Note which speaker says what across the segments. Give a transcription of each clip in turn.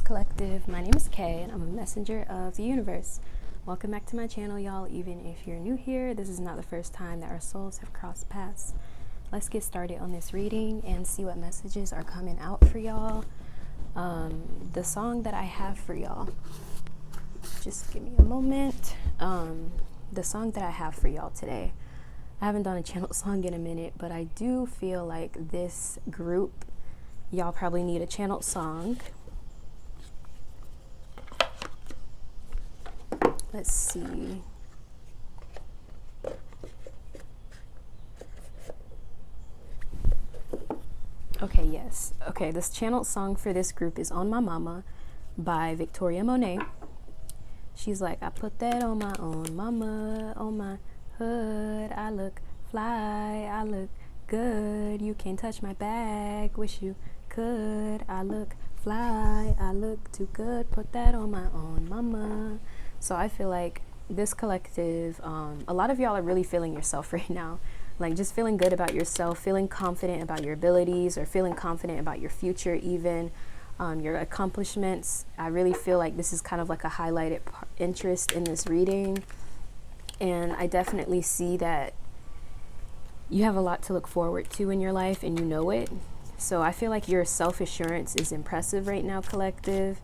Speaker 1: Collective. My name is Kay and I'm a messenger of the universe. Welcome back to my channel, y'all. Even if you're new here, this is not the first time that our souls have crossed paths. Let's get started on this reading and see what messages are coming out for y'all. The song that I have for y'all, just give me a moment. The song that I have for y'all today, I haven't done a channel song in a minute, but I do feel like this group, y'all probably need a channeled song. Let's see. Okay, yes. Okay, this channeled song for this group is On My Mama by Victoria Monet. She's like, I put that on my own mama, on my hood. I look fly, I look good. You can't touch my bag, wish you could. I look fly, I look too good. Put that on my own mama. So I feel like this collective, a lot of y'all are really feeling yourself right now. Like just feeling good about yourself, feeling confident about your abilities, or feeling confident about your future even, your accomplishments. I really feel like this is kind of like a highlighted interest in this reading. And I definitely see that you have a lot to look forward to in your life and you know it. So I feel like your self-assurance is impressive right now, collective.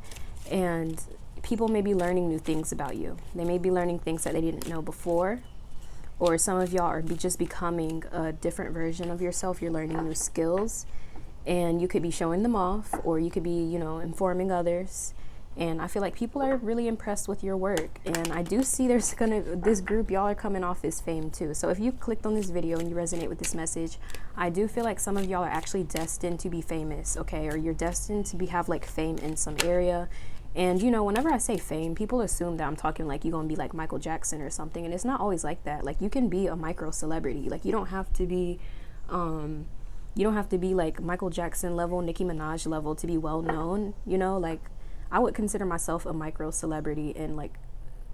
Speaker 1: And people may be learning new things about you. They may be learning things that they didn't know before. Or some of y'all are just becoming a different version of yourself. You're learning new skills. And you could be showing them off. Or you could be, informing others. And I feel like people are really impressed with your work. And I do see this group, y'all are coming off this fame too. So if you clicked on this video and you resonate with this message, I do feel like some of y'all are actually destined to be famous, okay? Or you're destined to have like fame in some area. And whenever I say fame, people assume that I'm talking like you're gonna be like Michael Jackson or something, and it's not always like that. Like you can be a micro celebrity. Like you don't have to be like Michael Jackson level, Nicki Minaj level to be well known. Like I would consider myself a micro celebrity in like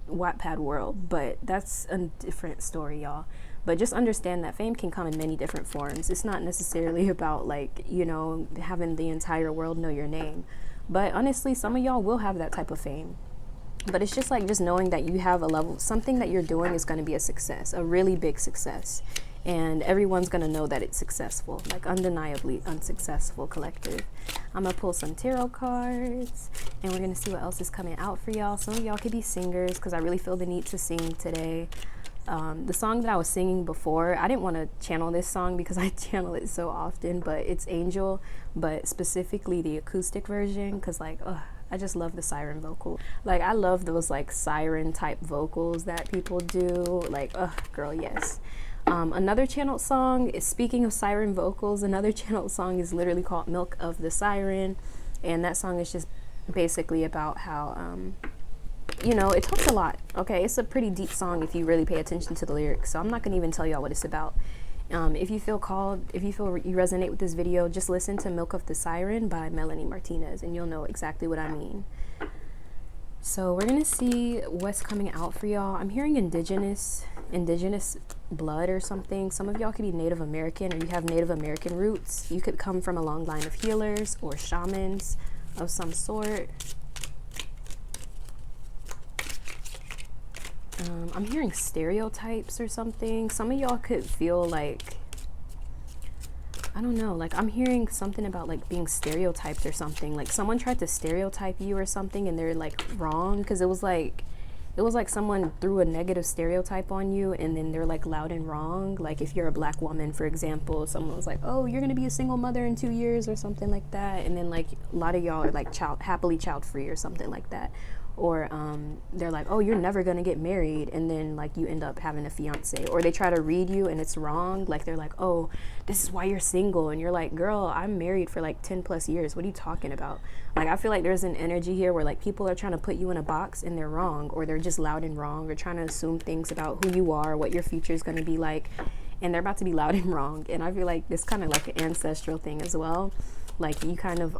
Speaker 1: Wattpad world, but that's a different story, y'all. But just understand that fame can come in many different forms. It's not necessarily about like having the entire world know your name. But honestly, some of y'all will have that type of fame. But it's just like just knowing that you have a level, something that you're doing is going to be a success, a really big success. And everyone's going to know that it's successful, like undeniably unsuccessful, collective. I'm going to pull some tarot cards and we're going to see what else is coming out for y'all. Some of y'all could be singers because I really feel the need to sing today. The song that I was singing before, I didn't want to channel this song because I channel it so often, but it's Angel, but specifically the acoustic version because like, I just love the siren vocal. Like I love those like siren type vocals that people do. Like, girl, yes. Another channeled song is, speaking of siren vocals, another channeled song is literally called Milk of the Siren. And that song is just basically about how, it talks a lot, okay? It's a pretty deep song if you really pay attention to the lyrics. So I'm not going to even tell y'all what it's about. If you feel you resonate with this video, just listen to Milk of the Siren by Melanie Martinez and you'll know exactly what I mean. So we're going to see what's coming out for y'all. I'm hearing indigenous blood or something. Some of y'all could be Native American or you have Native American roots. You could come from a long line of healers or shamans of some sort. I'm hearing stereotypes or something. Some of y'all could feel like, I don't know, like I'm hearing something about like being stereotyped or something. Like someone tried to stereotype you or something and they're like wrong, because it was like someone threw a negative stereotype on you and then they're like loud and wrong. Like if you're a black woman, for example, someone was like, oh, you're gonna be a single mother in 2 years or something like that. And then like a lot of y'all are like happily child free or something like that. Or they're like, oh, you're never gonna get married, and then like you end up having a fiance. Or they try to read you and it's wrong. Like they're like, oh, this is why you're single, and you're like, girl, I'm married for like 10 plus years. What are you talking about? Like I feel like there's an energy here where like people are trying to put you in a box and they're wrong, or they're just loud and wrong, or trying to assume things about who you are, what your future is gonna be like, and they're about to be loud and wrong. And I feel like this kind of like an ancestral thing as well. Like you kind of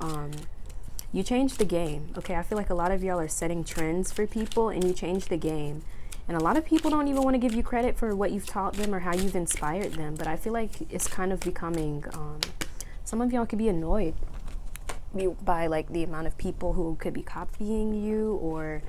Speaker 1: you changed the game, okay? I feel like a lot of y'all are setting trends for people and you changed the game. And a lot of people don't even want to give you credit for what you've taught them or how you've inspired them. But I feel like it's kind of becoming, some of y'all could be annoyed by like the amount of people who could be copying you or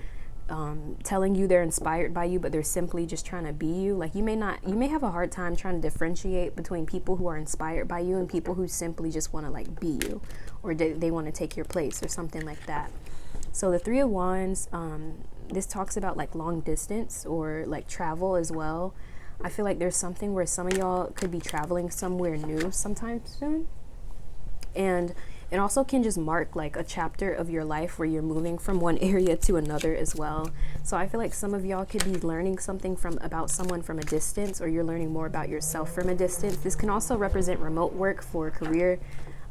Speaker 1: telling you they're inspired by you, but they're simply just trying to be you. Like you may have a hard time trying to differentiate between people who are inspired by you and people who simply just want to like be you, or they want to take your place or something like that. So the Three of Wands, this talks about like long distance or like travel as well. I feel like there's something where some of y'all could be traveling somewhere new sometime soon. And it also can just mark like a chapter of your life where you're moving from one area to another as well. So I feel like some of y'all could be learning something about someone from a distance, or you're learning more about yourself from a distance. This can also represent remote work for career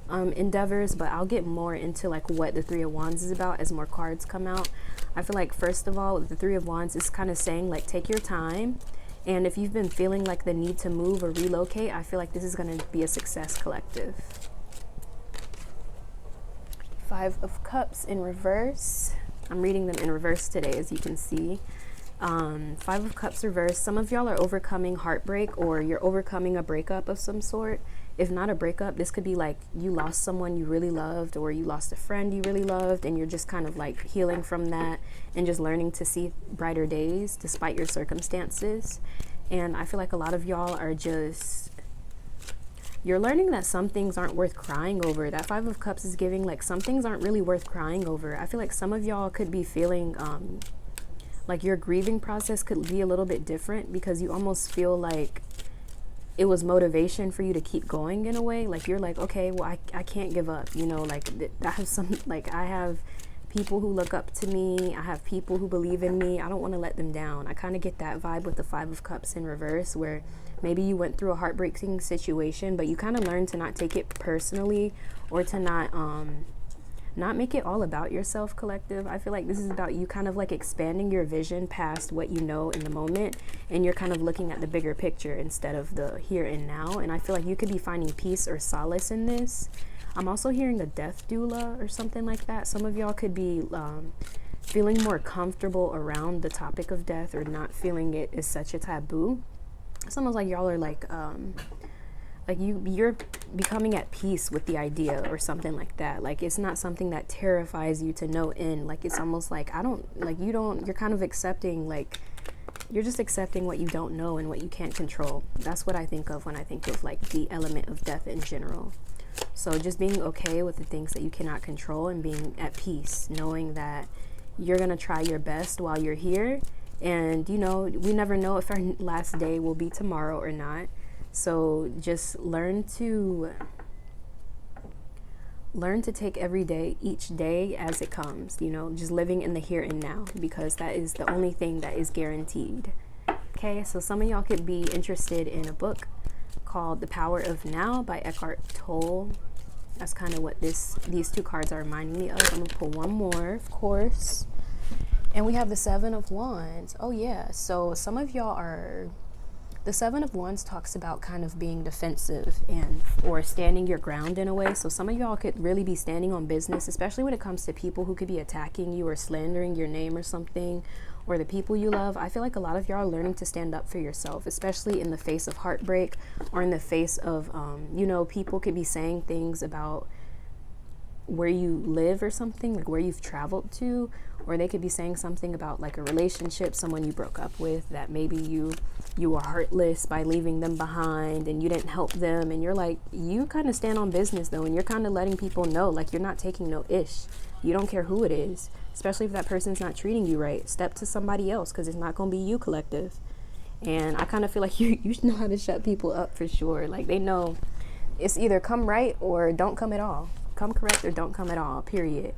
Speaker 1: endeavors, but I'll get more into like what the Three of Wands is about as more cards come out. I feel like first of all, the Three of Wands is kind of saying like take your time. And if you've been feeling like the need to move or relocate, I feel like this is going to be a success collective. Five of Cups in reverse. I'm reading them in reverse today, as you can see. Five of Cups reverse. Some of y'all are overcoming heartbreak, or you're overcoming a breakup of some sort. If not a breakup, this could be like you lost someone you really loved, or you lost a friend you really loved, and you're just kind of like healing from that and just learning to see brighter days despite your circumstances. And I feel like a lot of y'all are just, you're learning that some things aren't worth crying over. That Five of Cups is giving like some things aren't really worth crying over. I feel like some of y'all could be feeling like your grieving process could be a little bit different, because you almost feel like it was motivation for you to keep going in a way. Like you're like, okay, well, I can't give up, you know, like I have some, like I have people who look up to me. I have people who believe in me. I don't want to let them down. I kind of get that vibe with the Five of Cups in reverse, where maybe you went through a heartbreaking situation, but you kind of learned to not take it personally, or to not make it all about yourself, collective. I feel like this is about you kind of like expanding your vision past what you know in the moment, and you're kind of looking at the bigger picture instead of the here and now. And I feel like you could be finding peace or solace in this. I'm also hearing a death doula or something like that. Some of y'all could be feeling more comfortable around the topic of death, or not feeling it is such a taboo. It's almost like y'all are like you're becoming at peace with the idea or something like that. Like it's not something that terrifies you to no end. Like it's almost like you're kind of accepting, like you're just accepting what you don't know and what you can't control. That's what I think of when I think of like the element of death in general. So just being okay with the things that you cannot control, and being at peace, knowing that you're gonna try your best while you're here. And you know, we never know if our last day will be tomorrow or not. So just learn to take every day, each day as it comes, you know, just living in the here and now, because that is the only thing that is guaranteed. Okay, so some of y'all could be interested in a book called The Power of Now by Eckhart Tolle. That's kind of what these two cards are reminding me of. I'm gonna pull one more, of course. And we have the Seven of Wands. Oh yeah, so some of y'all are, the Seven of Wands talks about kind of being defensive or standing your ground in a way. So some of y'all could really be standing on business, especially when it comes to people who could be attacking you or slandering your name or something, or the people you love. I feel like a lot of y'all are learning to stand up for yourself, especially in the face of heartbreak, or in the face of, you know, people could be saying things about where you live or something, like where you've traveled to, or they could be saying something about like a relationship, someone you broke up with, that maybe you were heartless by leaving them behind and you didn't help them. And you're like, you kind of stand on business though, and you're kind of letting people know like you're not taking no ish. You don't care who it is, especially if that person's not treating you right. Step to somebody else, because it's not going to be you, collective. And I kind of feel like you know how to shut people up for sure. Like they know it's either come right or don't come at all. Come correct or don't come at all, period.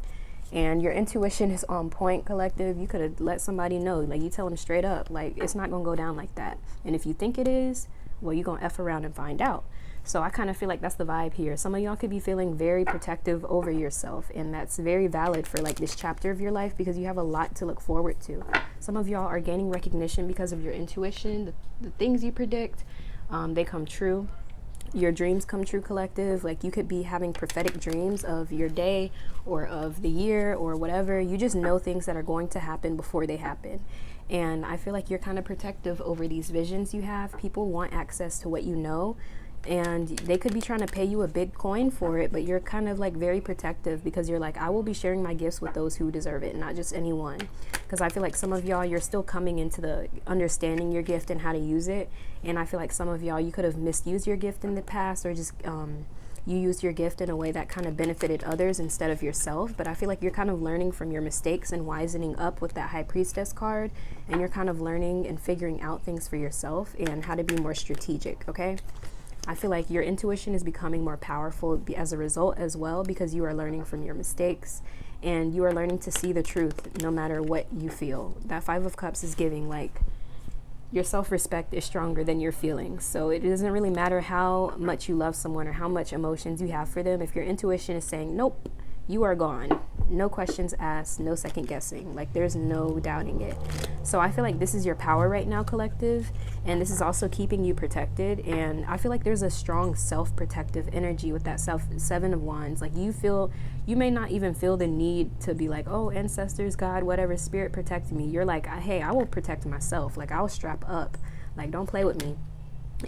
Speaker 1: And your intuition is on point, collective. You could have let somebody know, like you tell them straight up, like it's not gonna go down like that. And if you think it is, well, you're gonna F around and find out. So I kind of feel like that's the vibe here. Some of y'all could be feeling very protective over yourself, and that's very valid for like this chapter of your life, because you have a lot to look forward to. Some of y'all are gaining recognition because of your intuition. The things you predict, they come true. Your dreams come true, collective. Like you could be having prophetic dreams of your day or of the year or whatever. You just know things that are going to happen before they happen. And I feel like you're kind of protective over these visions you have. People want access to what you know, and they could be trying to pay you a big coin for it, but you're kind of like very protective because you're like, I will be sharing my gifts with those who deserve it, not just anyone. Because I feel like some of y'all, you're still coming into the understanding your gift and how to use it, and I feel like some of y'all, you could have misused your gift in the past, or just you used your gift in a way that kind of benefited others instead of yourself. But I feel like you're kind of learning from your mistakes and wisening up with that High Priestess card, and you're kind of learning and figuring out things for yourself and how to be more strategic. Okay, I feel like your intuition is becoming more powerful as a result as well, because you are learning from your mistakes and you are learning to see the truth no matter what you feel. That Five of Cups is giving like your self-respect is stronger than your feelings. So it doesn't really matter how much you love someone or how much emotions you have for them. If your intuition is saying, nope, you are gone, no questions asked, no second guessing, like there's no doubting it. So I feel like this is your power right now, collective, and this is also keeping you protected. And I feel like there's a strong self-protective energy with that Seven of Wands. Like you may not even feel the need to be like, oh, ancestors, God, whatever, spirit protect me. You're like, hey, I will protect myself. Like I'll strap up, like don't play with me.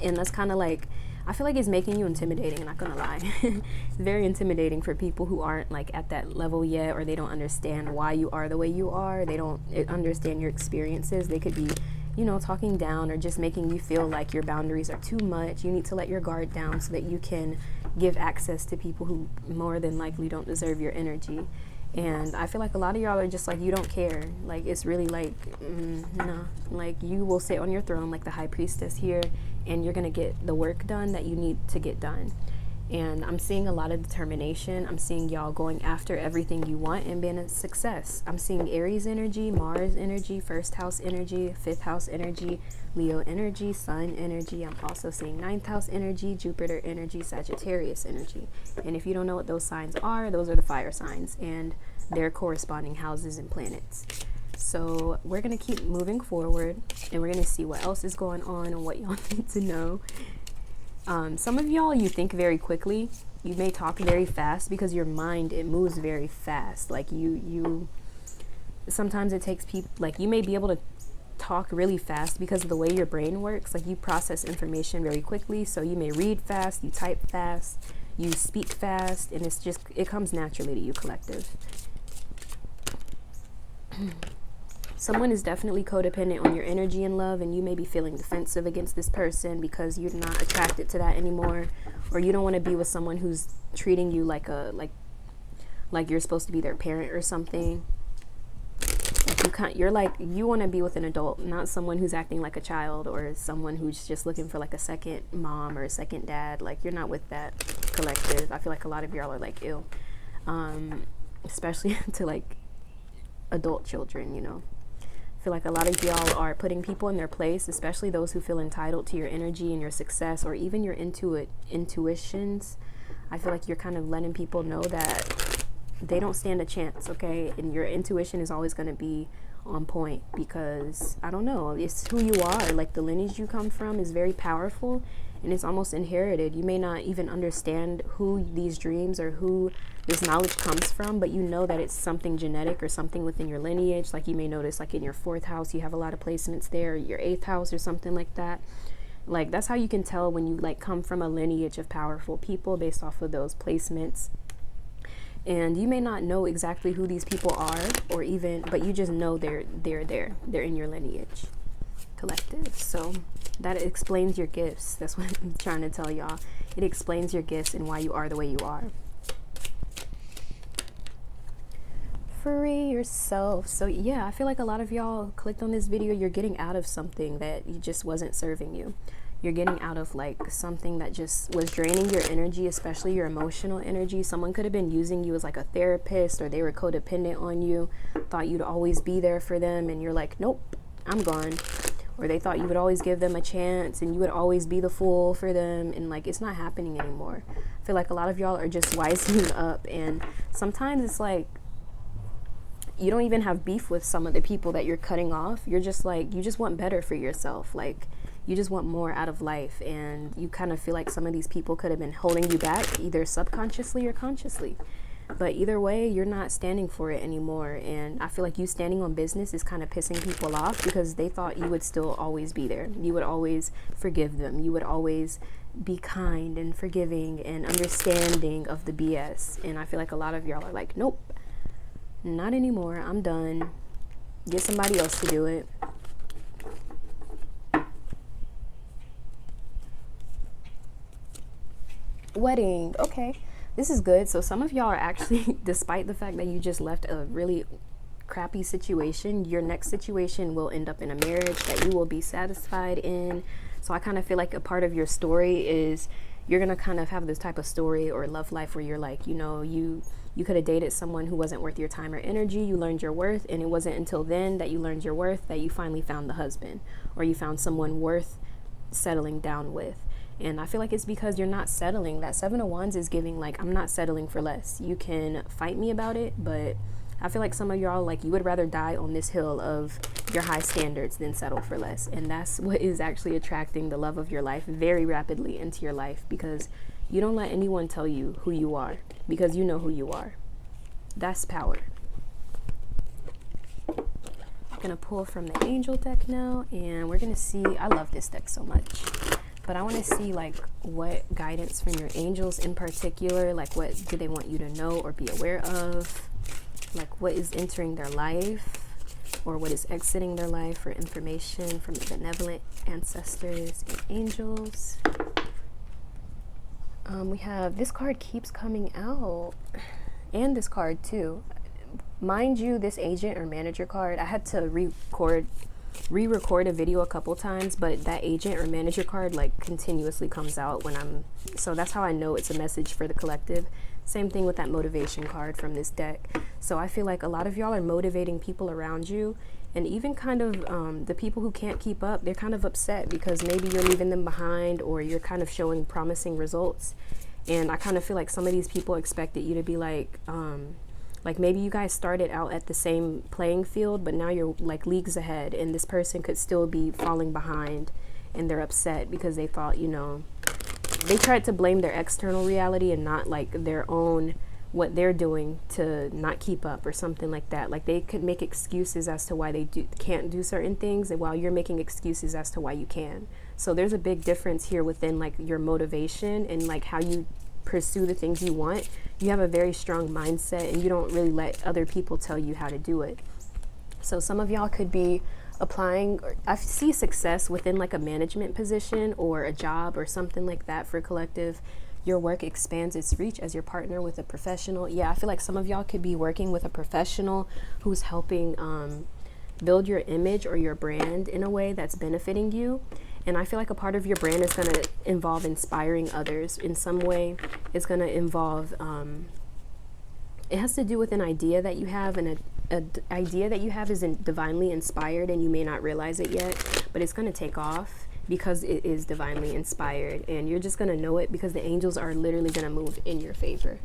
Speaker 1: And that's kind of like, I feel like it's making you intimidating, I'm not gonna lie. It's very intimidating for people who aren't like at that level yet, or they don't understand why you are the way you are. They don't understand your experiences. They could be, you know, talking down or just making you feel like your boundaries are too much. You need to let your guard down so that you can give access to people who more than likely don't deserve your energy. And I feel like a lot of y'all are just like, you don't care. Like it's really like, nah. Like you will sit on your throne like the High Priestess here, and you're gonna get the work done that you need to get done. And I'm seeing a lot of determination. I'm seeing y'all going after everything you want and being a success. I'm seeing Aries energy, Mars energy, first house energy, fifth house energy, Leo energy, Sun energy. I'm also seeing ninth house energy, Jupiter energy, Sagittarius energy. And if you don't know what those signs are, those are the fire signs and their corresponding houses and planets. So we're going to keep moving forward, and we're going to see what else is going on and what y'all need to know. Some of y'all, you think very quickly. You may talk very fast because your mind, it moves very fast. Like you sometimes it takes people, like you may be able to talk really fast because of the way your brain works. Like you process information very quickly. So you may read fast, you type fast, you speak fast, and it comes naturally to you, collective. Someone is definitely codependent on your energy and love, and you may be feeling defensive against this person because you're not attracted to that anymore, or you don't want to be with someone who's treating you like you're supposed to be their parent or something. Like you want to be with an adult, not someone who's acting like a child, or someone who's just looking for like a second mom or a second dad. Like you're not with that, collective. I feel like a lot of y'all are like ill, especially to like adult children, you know. I feel like a lot of y'all are putting people in their place, especially those who feel entitled to your energy and your success, or even your intuitions. I feel like you're kind of letting people know that they don't stand a chance, okay? And your intuition is always going to be on point because, I don't know, it's who you are. Like the lineage you come from is very powerful, and it's almost inherited. You may not even understand who these dreams or who this knowledge comes from, but you know that it's something genetic or something within your lineage. Like you may notice like in your fourth house, you have a lot of placements there, your eighth house or something like that. Like that's how you can tell when you like come from a lineage of powerful people based off of those placements. And you may not know exactly who these people are, or even, but you just know they're in your lineage, collective. So that explains your gifts. That's what I'm trying to tell y'all. It explains your gifts and why you are the way you are. Free yourself. So yeah, I feel like a lot of y'all clicked on this video, you're getting out of something that you just wasn't serving you. You're getting out of like something that just was draining your energy, especially your emotional energy. Someone could have been using you as like a therapist, or they were codependent on you, thought you'd always be there for them, and you're like, nope, I'm gone. Or they thought you would always give them a chance and you would always be the fool for them, and like it's not happening anymore. I feel like a lot of y'all are just wising up, and sometimes it's like you don't even have beef with some of the people that you're cutting off. You're just like, you just want better for yourself. Like you just want more out of life, and you kind of feel like some of these people could have been holding you back, either subconsciously or consciously. But either way, you're not standing for it anymore. And I feel like you standing on business is kind of pissing people off because they thought you would still always be there. You would always forgive them. You would always be kind and forgiving and understanding of the BS. And I feel like a lot of y'all are like, nope, not anymore. I'm done. Get somebody else to do it. Wedding. Okay. This is good. So some of y'all are actually, despite the fact that you just left a really crappy situation, your next situation will end up in a marriage that you will be satisfied in. So I kind of feel like a part of your story is you're going to kind of have this type of story or love life where you're like, you know, you could have dated someone who wasn't worth your time or energy. You learned your worth, and it wasn't until then that you learned your worth that you finally found the husband, or you found someone worth settling down with. And I feel like it's because you're not settling. That Seven of Wands is giving, like, I'm not settling for less. You can fight me about it, but I feel like some of y'all, like, you would rather die on this hill of your high standards than settle for less. And that's what is actually attracting the love of your life very rapidly into your life, because you don't let anyone tell you who you are, because you know who you are. That's power. I'm going to pull from the angel deck now, and we're going to see, I love this deck so much. But I want to see, like, what guidance from your angels in particular, like, what do they want you to know or be aware of? Like, what is entering their life or what is exiting their life, for information from the benevolent ancestors and angels. We have, this card keeps coming out, and this card too. Mind you, this agent or manager card, I had to re-record a video a couple times, but that agent or manager card, like, continuously comes out when so that's how I know it's a message for the collective. Same thing with that motivation card from this deck. So I feel like a lot of y'all are motivating people around you, and even kind of the people who can't keep up, they're kind of upset because maybe you're leaving them behind, or you're kind of showing promising results. And I kind of feel like some of these people expected you to be like maybe you guys started out at the same playing field, but now you're like leagues ahead, and this person could still be falling behind, and they're upset because they thought, you know, they tried to blame their external reality and not like their own, what they're doing to not keep up or something like that. Like, they could make excuses as to why they can't do certain things, and while you're making excuses as to why you can. So there's a big difference here within, like, your motivation and like how you pursue the things you want. You have a very strong mindset, and you don't really let other people tell you how to do it. So some of y'all could be applying, I see success within like a management position or a job or something like that for collective. Your work expands its reach as your partner with a professional. Yeah, I feel like some of y'all could be working with a professional who's helping build your image or your brand in a way that's benefiting you. And I feel like a part of your brand is going to involve inspiring others in some way. It's going to involve, it has to do with an idea that you have, and an idea that you have is divinely inspired, and you may not realize it yet, but it's going to take off because it is divinely inspired, and you're just going to know it because the angels are literally going to move in your favor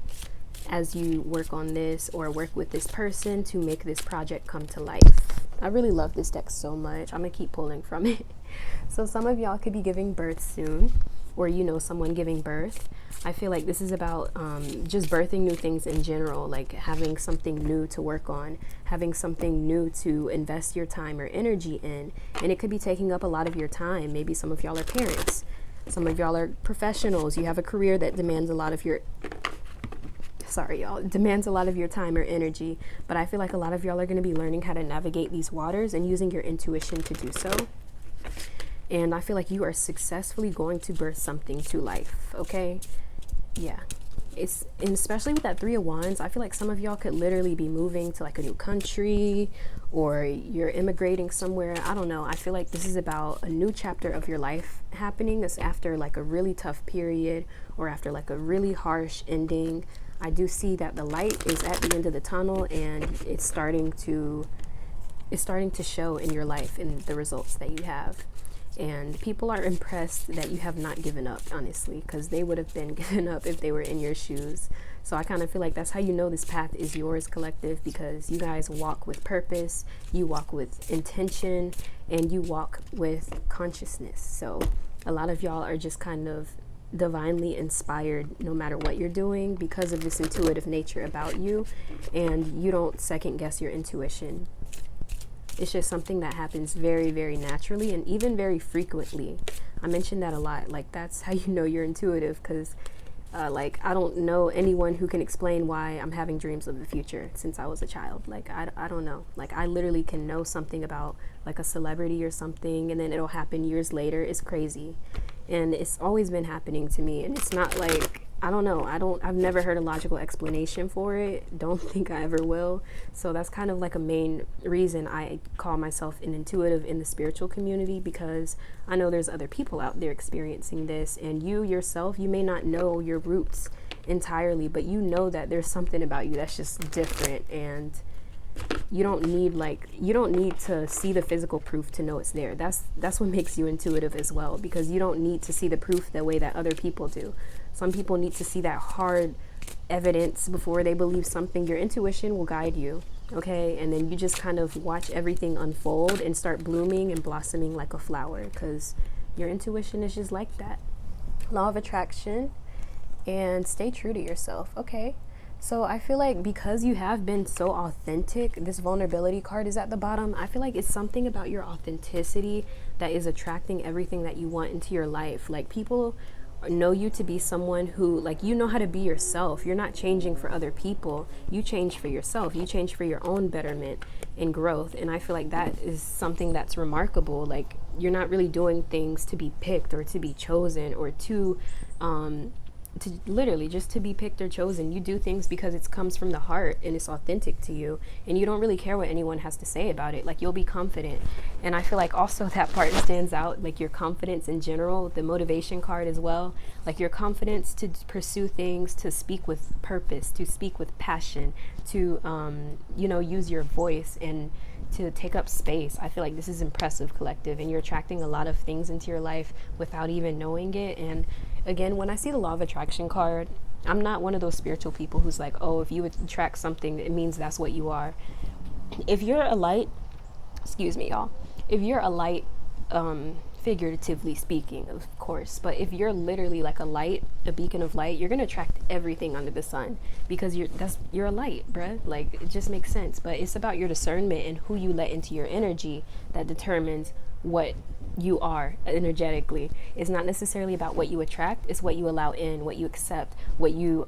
Speaker 1: as you work on this or work with this person to make this project come to life. I really love this deck so much. I'm going to keep pulling from it. So some of y'all could be giving birth soon, or you know someone giving birth. I feel like this is about just birthing new things in general, like having something new to work on, having something new to invest your time or energy in. And it could be taking up a lot of your time. Maybe some of y'all are parents. Some of y'all are professionals. You have a career that demands a lot of your demands a lot of your time or energy. But I feel like a lot of y'all are going to be learning how to navigate these waters and using your intuition to do so. And I feel like you are successfully going to birth something to life, okay? Yeah. And especially with that Three of Wands, I feel like some of y'all could literally be moving to like a new country, or you're immigrating somewhere. I don't know. I feel like this is about a new chapter of your life happening. It's after like a really tough period, or after like a really harsh ending. I do see that the light is at the end of the tunnel, and it's starting to show in your life and the results that you have. And people are impressed that you have not given up, honestly, because they would have been given up if they were in your shoes. So I kind of feel like that's how you know this path is yours, collective, because you guys walk with purpose, you walk with intention, and you walk with consciousness. So a lot of y'all are just kind of divinely inspired no matter what you're doing because of this intuitive nature about you, and you don't second guess your intuition. It's just something that happens very, very naturally and even very frequently. I mention that a lot. Like, that's how you know you're intuitive, because like, I don't know anyone who can explain why I'm having dreams of the future since I was a child. Like, I don't know. Like, I literally can know something about like a celebrity or something, and then it'll happen years later. It's crazy. And it's always been happening to me. And it's not like, I don't know. I've never heard a logical explanation for it. Don't think I ever will. So that's kind of like a main reason I call myself an intuitive in the spiritual community, because I know there's other people out there experiencing this, and you yourself, you may not know your roots entirely, but you know that there's something about you that's just different, and you don't need to see the physical proof to know it's there. That's what makes you intuitive as well, because you don't need to see the proof the way that other people do. Some people need to see that hard evidence before they believe something. Your intuition will guide you, okay? And then you just kind of watch everything unfold and start blooming and blossoming like a flower, because your intuition is just like that. Law of attraction, and stay true to yourself, okay? So I feel like because you have been so authentic, this vulnerability card is at the bottom. I feel like it's something about your authenticity that is attracting everything that you want into your life. Like, people know you to be someone who, like, you know how to be yourself. You're not changing for other people. You change for yourself. You change for your own betterment and growth. And I feel like that is something that's remarkable. Like, you're not really doing things to be picked or to be chosen or to literally just to be picked or chosen. You do things because it comes from the heart and it's authentic to you, and you don't really care what anyone has to say about it. Like, you'll be confident. And I feel like also that part stands out, like your confidence in general, the motivation card as well, like your confidence to pursue things, to speak with purpose, to speak with passion, to use your voice and to take up space. I feel like this is impressive, collective, and you're attracting a lot of things into your life without even knowing it. And again, when I see the law of attraction card, I'm not one of those spiritual people who's like, oh, if you attract something, it means that's what you are. If you're a light, excuse me, y'all, if you're a light, figuratively speaking, of course, but if you're literally like a light, a beacon of light, you're gonna attract everything under the sun, because you're a light, bruh. Like, it just makes sense. But it's about your discernment and who you let into your energy that determines what you are energetically. It's not necessarily about what you attract. It's what you allow in, what you accept, what you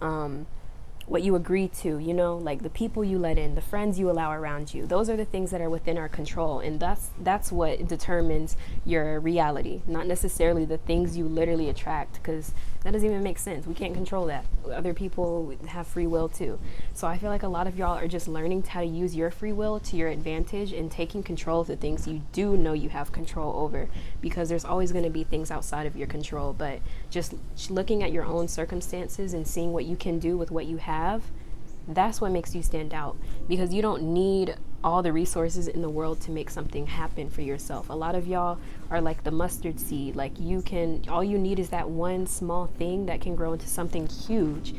Speaker 1: agree to, like the people you let in, the friends you allow around you. Those are the things that are within our control, and that's what determines your reality, not necessarily the things you literally attract, because that doesn't even make sense. We can't control that. Other people have free will too. So I feel like a lot of y'all are just learning how to use your free will to your advantage and taking control of the things you do know you have control over, because there's always going to be things outside of your control. But just looking at your own circumstances and seeing what you can do with what you have, that's what makes you stand out, because you don't need all the resources in the world to make something happen for yourself. A lot of y'all are like the mustard seed. Like, all you need is that one small thing that can grow into something huge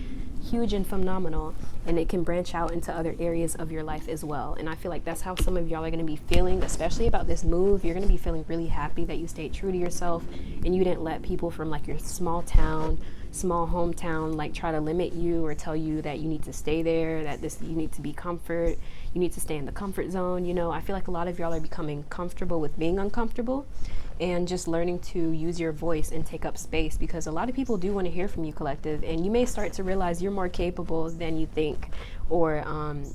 Speaker 1: and phenomenal, and it can branch out into other areas of your life as well. And I feel like that's how some of y'all are going to be feeling, especially about this move. You're going to be feeling really happy that you stayed true to yourself and you didn't let people from like your small hometown like try to limit you or tell you that you need to stay there, that you need to be you need to stay in the comfort zone. I feel like a lot of y'all are becoming comfortable with being uncomfortable and just learning to use your voice and take up space, because a lot of people do want to hear from you, collective, and you may start to realize you're more capable than you think, or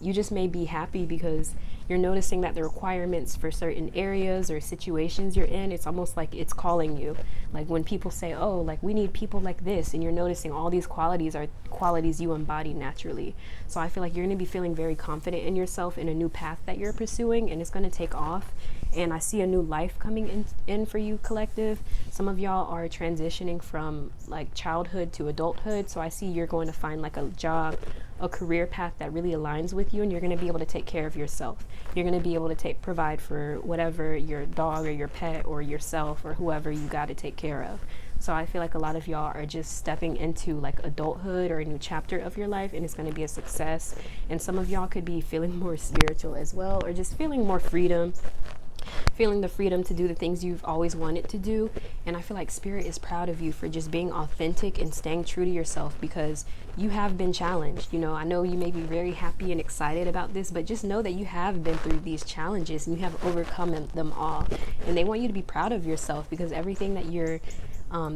Speaker 1: you just may be happy because you're noticing that the requirements for certain areas or situations you're in, it's almost like it's calling you. Like when people say, oh, like we need people like this, and you're noticing all these qualities are qualities you embody naturally. So I feel like you're going to be feeling very confident in yourself in a new path that you're pursuing, and it's going to take off. And I see a new life coming in for you, collective. Some of y'all are transitioning from like childhood to adulthood. So I see you're going to find like a job, a career path that really aligns with you, and you're going to be able to take care of yourself. You're going to be able to provide for whatever your dog or your pet or yourself or whoever you got to take care of. So I feel like a lot of y'all are just stepping into like adulthood or a new chapter of your life, and it's going to be a success. And some of y'all could be feeling more spiritual as well, or just feeling more freedom
Speaker 2: feeling the freedom to do the things you've always wanted to do. And I feel like Spirit is proud of you for just being authentic and staying true to yourself, because you have been challenged. You know, I know you may be very happy and excited about this, but just know that you have been through these challenges and you have overcome them all. And they want you to be proud of yourself, because everything that you're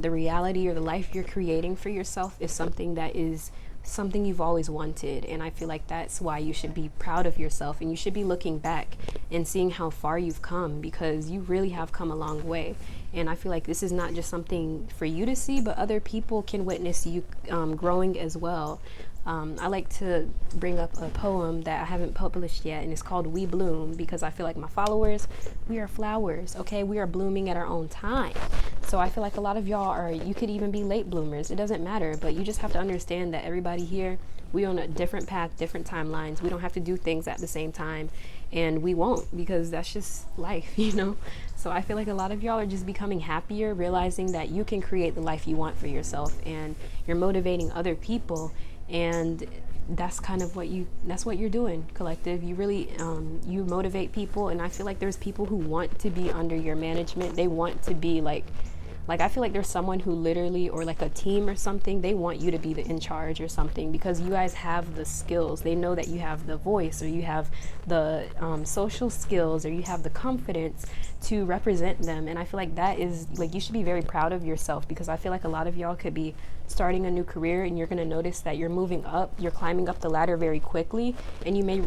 Speaker 2: the reality or the life you're creating for yourself is something that is something you've always wanted. And I feel like that's why you should be proud of yourself, and you should be looking back and seeing how far you've come, because you really have come a long way. And I feel like this is not just something for you to see, but other people can witness you growing as well. I like to bring up a poem that I haven't published yet, and it's called We Bloom, because I feel like my followers, we are flowers, okay? We are blooming at our own time. So I feel like a lot of y'all are, you could even be late bloomers. It doesn't matter, but you just have to understand that everybody here, we on a different path, different timelines. We don't have to do things at the same time, and we won't, because that's just life, you know? So I feel like a lot of y'all are just becoming happier, realizing that you can create the life you want for yourself, and you're motivating other people. And that's kind of that's what you're doing, Collective. You really you motivate people, and I feel like there's people who want to be under your management. They want to be like I feel like there's someone who literally, or like a team or something, they want you to be in charge or something, because you guys have the skills. They know that you have the voice, or you have the social skills, or you have the confidence to represent them. And I feel like that is like, you should be very proud of yourself, because I feel like a lot of y'all could be starting a new career, and you're going to notice that you're moving up, you're climbing up the ladder very quickly, and you may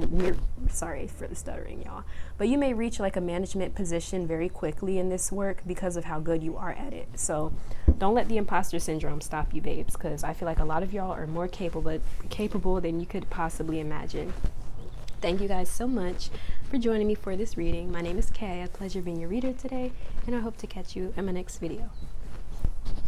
Speaker 2: sorry for the stuttering, y'all, but you may reach like a management position very quickly in this work because of how good you are at it. So don't let the imposter syndrome stop you, babes, because I feel like a lot of y'all are more capable than you could possibly imagine. Thank you guys so much for joining me for this reading. My name is Kay. A pleasure being your reader today, and I hope to catch you in my next video.